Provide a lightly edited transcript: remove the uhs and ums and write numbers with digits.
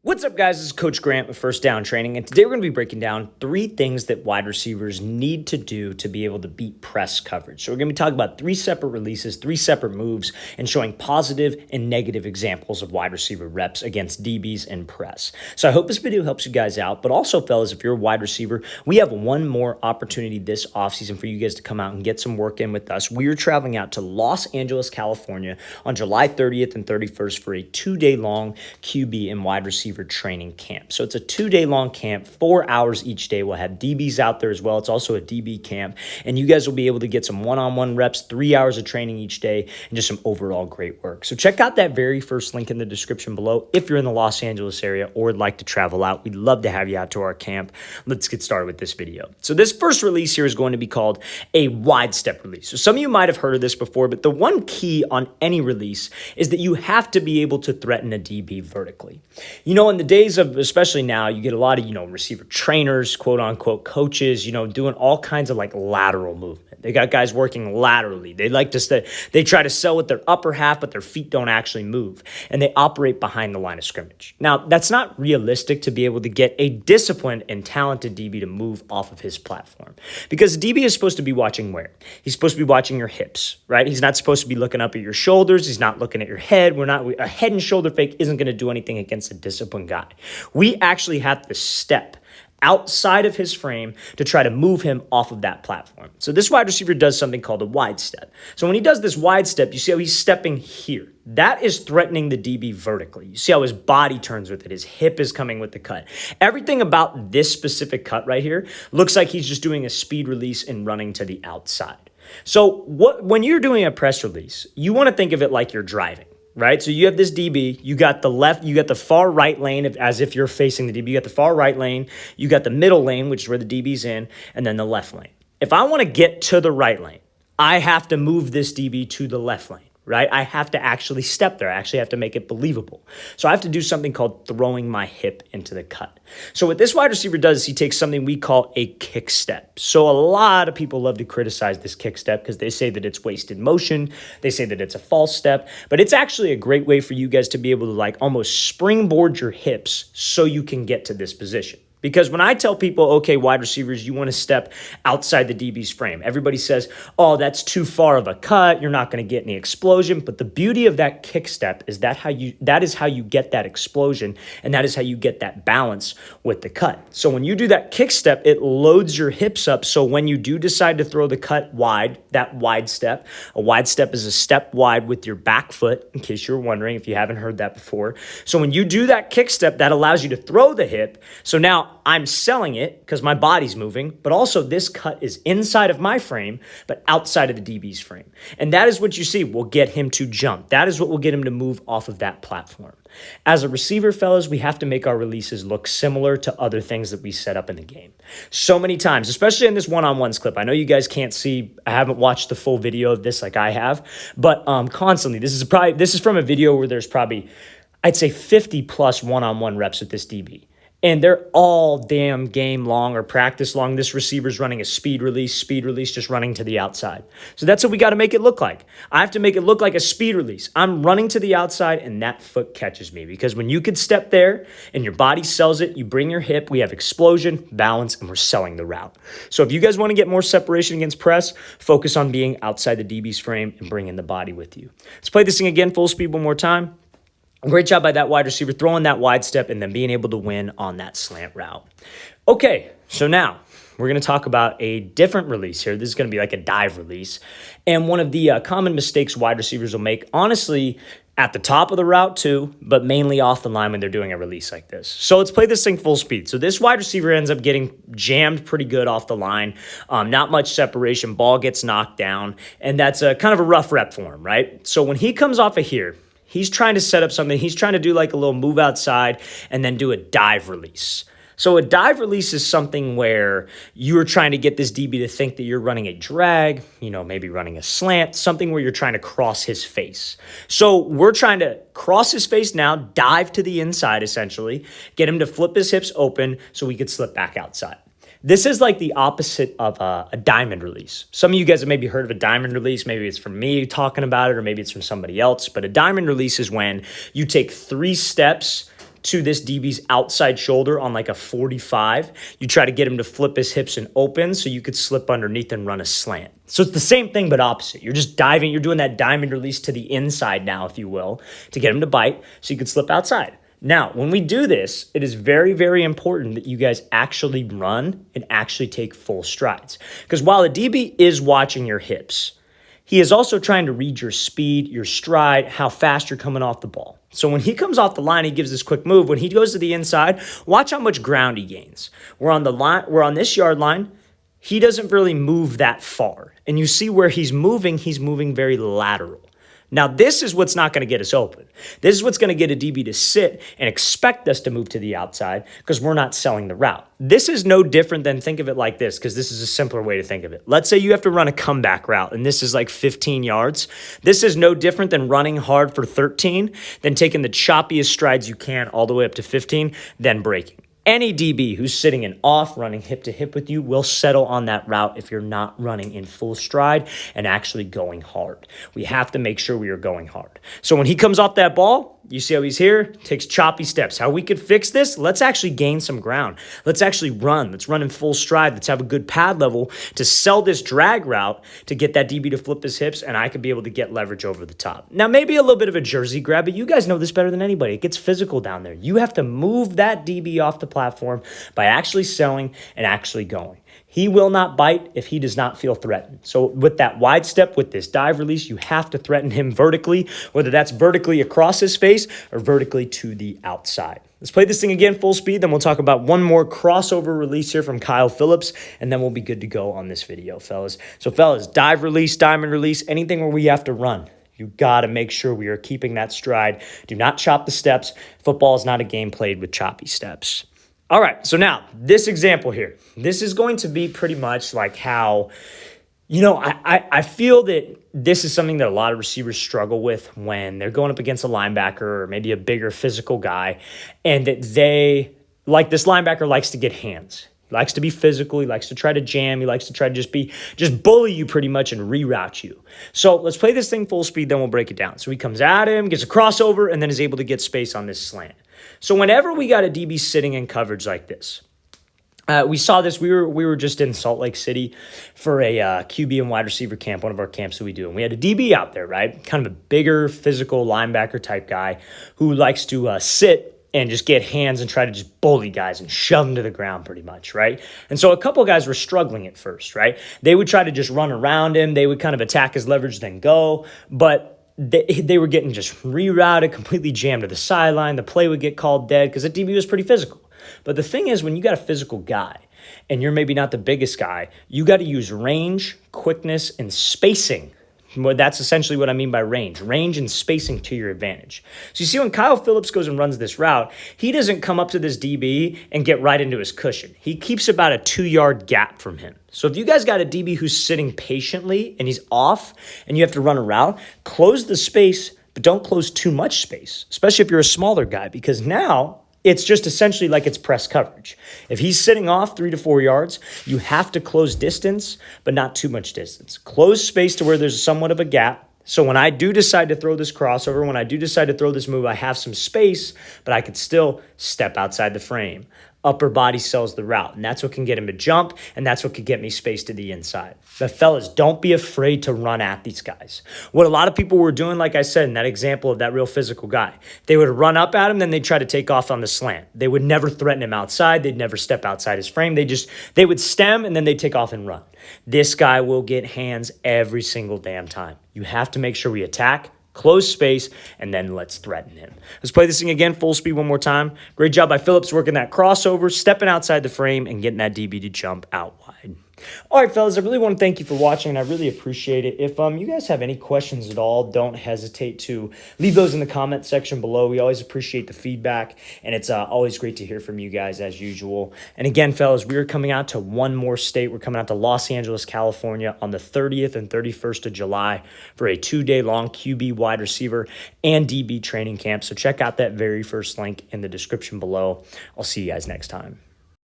What's up, guys? This is Coach Grant with First Down Training, and today we're going to be breaking down 3 things that wide receivers need to do to be able to beat press coverage. So we're going to be talking about 3 separate releases, 3 separate moves, and showing positive and negative examples of wide receiver reps against DBs and press. So I hope this video helps you guys out, but also, fellas, if you're a wide receiver, we have one more opportunity this offseason for you guys to come out and get some work in with us. We are traveling out to Los Angeles, California on July 30th and 31st for a 2-day-long QB and wide receiver training camp. So it's a 2-day long camp, 4 hours each day. We'll have DBs out there as well. It's also a DB camp, and you guys will be able to get some one-on-one reps, 3 hours of training each day, and just some overall great work. So check out that very first link in the description below if you're in the Los Angeles area or would like to travel out. We'd love to have you out to our camp. Let's get started with this video. So this first release here is going to be called a wide step release. So some of you might have heard of this before, but the one key on any release is that you have to be able to threaten a DB vertically. You know, in the days of, especially now, you get a lot of, receiver trainers, quote unquote coaches, doing all kinds of like lateral movement. They got guys working laterally. They like to they try to sell with their upper half, but their feet don't actually move, and they operate behind the line of scrimmage. Now, that's not realistic to be able to get a disciplined and talented DB to move off of his platform, because the DB is supposed to be watching where? He's supposed to be watching your hips, right? He's not supposed to be looking up at your shoulders. He's not looking at your head. A head and shoulder fake isn't going to do anything against a disciplined guy. We actually have to step outside of his frame to try to move him off of that platform. So this wide receiver does something called a wide step. So when he does this wide step, you see how he's stepping here. That is threatening the DB vertically. You see how his body turns with it. His hip is coming with the cut. Everything about this specific cut right here looks like he's just doing a speed release and running to the outside. So when you're doing a press release, you want to think of it like you're driving. Right? So you have this DB, you got the far right lane as if you're facing the DB. You got the far right lane, you got the middle lane, which is where the DB's in, and then the left lane. If I want to get to the right lane, I have to move this DB to the left lane. Right? I have to actually step there. I actually have to make it believable. So I have to do something called throwing my hip into the cut. So what this wide receiver does is he takes something we call a kick step. So a lot of people love to criticize this kick step because they say that it's wasted motion. They say that it's a false step, but it's actually a great way for you guys to be able to like almost springboard your hips so you can get to this position. Because when I tell people, okay, wide receivers, you want to step outside the DB's frame, everybody says, oh, that's too far of a cut. You're not going to get any explosion. But the beauty of that kick step is that is how you get that explosion, and that is how you get that balance with the cut. So when you do that kick step, it loads your hips up. So when you do decide to throw the cut wide, that wide step, a wide step is a step wide with your back foot, in case you're wondering if you haven't heard that before. So when you do that kick step, that allows you to throw the hip. So now I'm selling it because my body's moving, but also this cut is inside of my frame, but outside of the DB's frame. And that is what you see will get him to jump. That is what will get him to move off of that platform. As a receiver, fellas, we have to make our releases look similar to other things that we set up in the game. So many times, especially in this one-on-ones clip. I know you guys can't see, I haven't watched the full video of this like I have, but constantly, this is from a video where there's probably, I'd say 50 plus one-on-one reps with this DB. And they're all damn game long or practice long. This receiver's running a speed release, just running to the outside. So that's what we got to make it look like. I have to make it look like a speed release. I'm running to the outside and that foot catches me, because when you could step there and your body sells it, you bring your hip, we have explosion, balance, and we're selling the route. So if you guys want to get more separation against press, focus on being outside the DB's frame and bringing the body with you. Let's play this thing again, full speed one more time. Great job by that wide receiver, throwing that wide step and then being able to win on that slant route. Okay, so now we're going to talk about a different release here. This is going to be like a dive release. And one of the common mistakes wide receivers will make, honestly, at the top of the route too, but mainly off the line when they're doing a release like this. So let's play this thing full speed. So this wide receiver ends up getting jammed pretty good off the line. Not much separation. Ball gets knocked down. And that's a kind of a rough rep for him, right? So when he comes off of here, he's trying to set up something. He's trying to do like a little move outside and then do a dive release. So a dive release is something where you're trying to get this DB to think that you're running a drag, maybe running a slant, something where you're trying to cross his face. So we're trying to cross his face now, dive to the inside essentially, get him to flip his hips open so we could slip back outside. This is like the opposite of a diamond release. Some of you guys have maybe heard of a diamond release. Maybe it's from me talking about it, or maybe it's from somebody else. But a diamond release is when you take 3 steps to this DB's outside shoulder on like a 45. You try to get him to flip his hips and open so you could slip underneath and run a slant. So it's the same thing, but opposite. You're just diving, you're doing that diamond release to the inside now, if you will, to get him to bite so you could slip outside. Now, when we do this, it is very, very important that you guys actually run and actually take full strides. Because while the DB is watching your hips, he is also trying to read your speed, your stride, how fast you're coming off the ball. So when he comes off the line, he gives this quick move. When he goes to the inside, watch how much ground he gains. We're on this yard line. He doesn't really move that far. And you see where he's moving very lateral. Now, this is what's not going to get us open. This is what's going to get a DB to sit and expect us to move to the outside because we're not selling the route. This is no different than, think of it like this, because this is a simpler way to think of it. Let's say you have to run a comeback route, and this is like 15 yards. This is no different than running hard for 13, then taking the choppiest strides you can all the way up to 15, then breaking. Any DB who's sitting in off, running hip to hip with you, will settle on that route if you're not running in full stride and actually going hard. We have to make sure we are going hard. So when he comes off that ball, you see how he's here, takes choppy steps. How we could fix this? Let's actually gain some ground. Let's actually run. Let's run in full stride. Let's have a good pad level to sell this drag route to get that DB to flip his hips, and I could be able to get leverage over the top. Now, maybe a little bit of a jersey grab, but you guys know this better than anybody. It gets physical down there. You have to move that DB off the platform by actually selling and actually going. He will not bite if he does not feel threatened. So with that wide step, with this dive release, you have to threaten him vertically, whether that's vertically across his face or vertically to the outside. Let's play this thing again full speed, then we'll talk about one more crossover release here from Kyle Phillips, and then we'll be good to go on this video, fellas. So fellas, dive release, diamond release, anything where we have to run. You got to make sure we are keeping that stride. Do not chop the steps. Football is not a game played with choppy steps. All right, so now this example here, this is going to be pretty much like how, I feel that this is something that a lot of receivers struggle with when they're going up against a linebacker or maybe a bigger physical guy, and that this linebacker likes to get hands. He likes to be physical. He likes to try to jam. He likes to try to just bully you pretty much and reroute you. So let's play this thing full speed, then we'll break it down. So he comes at him, gets a crossover, and then is able to get space on this slant. So whenever we got a DB sitting in coverage like this, we saw this. We were just in Salt Lake City for a QB and wide receiver camp, one of our camps that we do. And we had a DB out there, right? Kind of a bigger physical linebacker type guy who likes to sit and just get hands and try to just bully guys and shove them to the ground pretty much, right? And so a couple guys were struggling at first, right? They would try to just run around him. They would kind of attack his leverage, then go. But they were getting just rerouted, completely jammed to the sideline. The play would get called dead because the DB was pretty physical. But the thing is, when you got a physical guy and you're maybe not the biggest guy, you got to use range, quickness, and spacing. Well, that's essentially what I mean by range and spacing to your advantage. So you see when Kyle Phillips goes and runs this route, he doesn't come up to this DB and get right into his cushion. He keeps about a 2-yard gap from him. So if you guys got a DB who's sitting patiently and he's off and you have to run a route, close the space, but don't close too much space, especially if you're a smaller guy, because now it's just essentially like it's press coverage. If he's sitting off 3 to 4 yards, you have to close distance, but not too much distance. Close space to where there's somewhat of a gap. So when I do decide to throw this crossover, when I do decide to throw this move, I have some space, but I could still step outside the frame. Upper body sells the route, and that's what can get him to jump, and that's what could get me space to the inside. But fellas, don't be afraid to run at these guys. What a lot of people were doing, like I said, in that example of that real physical guy, they would run up at him, then they'd try to take off on the slant. They would never threaten him outside. They'd never step outside his frame. They would stem, and then they'd take off and run. This guy will get hands every single damn time. You have to make sure we attack, close space, and then let's threaten him. Let's play this thing again, full speed one more time. Great job by Phillips working that crossover, stepping outside the frame, and getting that DB to jump out wide. All right, fellas, I really want to thank you for watching, and I really appreciate it. If you guys have any questions at all, don't hesitate to leave those in the comment section below. We always appreciate the feedback, and it's always great to hear from you guys as usual. And again, fellas, we are coming out to one more state. We're coming out to Los Angeles, California on the 30th and 31st of July for a 2-day-long QB wide receiver and DB training camp. So check out that very first link in the description below. I'll see you guys next time.